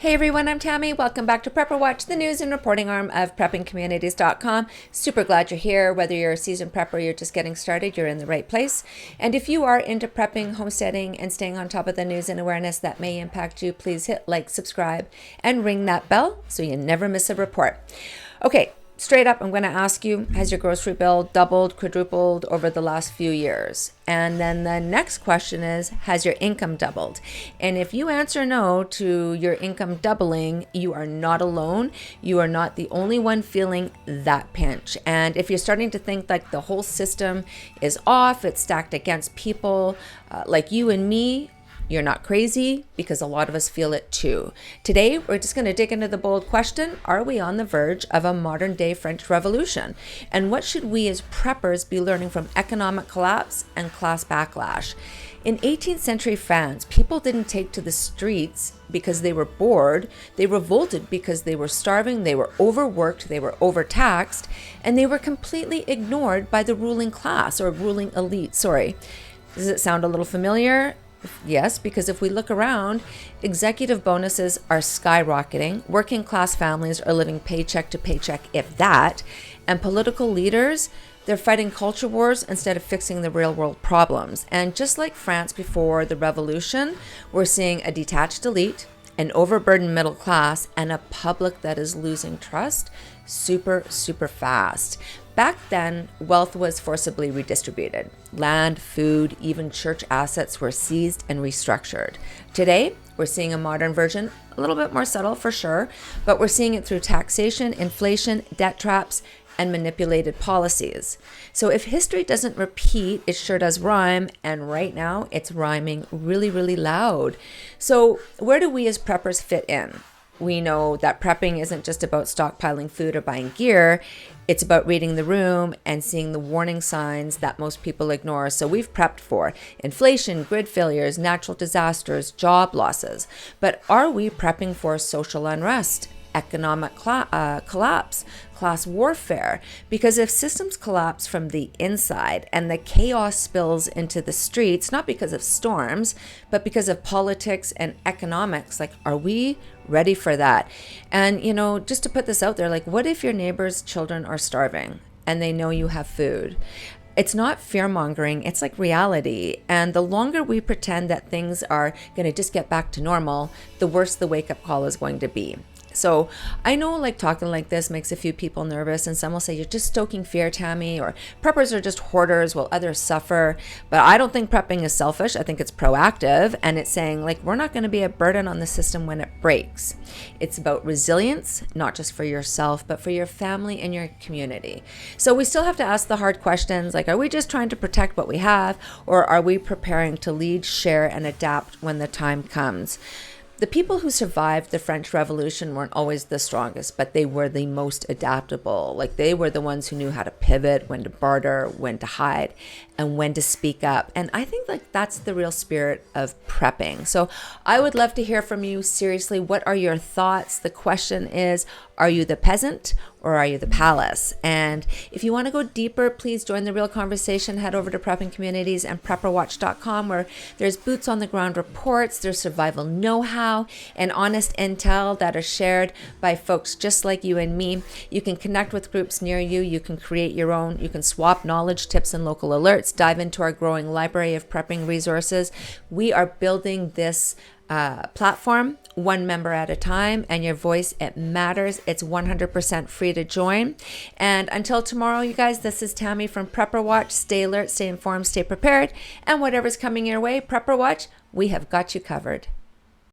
Hey everyone, I'm Tammy. Welcome back to Prepper Watch, the news and reporting arm of preppingcommunities.com. Super glad you're here. Whether you're a seasoned prepper or you're just getting started, you're in the right place. And if you are into prepping, homesteading, and staying on top of the news and awareness that may impact you, please hit like, subscribe, and ring that bell so you never miss a report. Okay. Straight up, I'm going to ask you, has your grocery bill doubled, quadrupled over the last few years? And then the next question is, has your income doubled? And if you answer no to your income doubling, you are not alone. You are not the only one feeling that pinch. And if you're starting to think like the whole system is off, it's stacked against people like you and me, you're not crazy, because a lot of us feel it too. Today, we're just going to dig into the bold question, are we on the verge of a modern day French Revolution? And what should we as preppers be learning from economic collapse and class backlash? In 18th century France, people didn't take to the streets because they were bored. They revolted because they were starving, they were overworked, they were overtaxed, and they were completely ignored by the ruling class or ruling elite. Sorry. Does it sound a little familiar? Yes, because if we look around, executive bonuses are skyrocketing, working class families are living paycheck to paycheck, if that, and political leaders, they're fighting culture wars instead of fixing the real world problems. And just like France before the revolution, we're seeing a detached elite, an overburdened middle class, and a public that is losing trust super fast. Back then, wealth was forcibly redistributed. Land, food, even church assets were seized and restructured. Today, we're seeing a modern version, a little bit more subtle for sure, but we're seeing it through taxation, inflation, debt traps, and manipulated policies. So if history doesn't repeat, it sure does rhyme, and right now it's rhyming really loud. So where do we as preppers fit in? We know that prepping isn't just about stockpiling food or buying gear. It's about reading the room and seeing the warning signs that most people ignore. So we've prepped for inflation, grid failures, natural disasters, job losses. But are we prepping for social unrest, economic collapse, class warfare? Because if systems collapse from the inside and the chaos spills into the streets, not because of storms, but because of politics and economics, like, are we ready for that? And, just to put this out there, like, what if your neighbor's children are starving and they know you have food? It's not fear mongering, it's like reality. And the longer we pretend that things are going to just get back to normal, the worse the wake up call is going to be. So I know like talking like this makes a few people nervous, and some will say you're just stoking fear, Tammy, or preppers are just hoarders while others suffer. But I don't think prepping is selfish. I think it's proactive, and it's saying like we're not going to be a burden on the system when it breaks. It's about resilience, not just for yourself, but for your family and your community. So we still have to ask the hard questions, like, are we just trying to protect what we have, or are we preparing to lead, share, and adapt when the time comes? The people who survived the French Revolution weren't always the strongest, but they were the most adaptable. Like, they were the ones who knew how to pivot, when to barter, when to hide, and when to speak up. And I think like that's the real spirit of prepping. So I would love to hear from you. Seriously, what are your thoughts? The question is, are you the peasant or are you the palace? And if you want to go deeper, please join the real conversation. Head over to Prepping Communities and prepperwatch.com, where there's boots on the ground reports, there's survival know-how, and honest intel that are shared by folks just like you and me. You can connect with groups near you. You can create your own. You can swap knowledge, tips, and local alerts. Dive into our growing library of prepping resources. We are building this platform one member at a time, and your voice, it matters. It's 100% free to join. And until tomorrow, you guys, this is Tammy from Prepper Watch. Stay alert, stay informed, stay prepared, and whatever's coming your way, Prepper Watch, we have got you covered.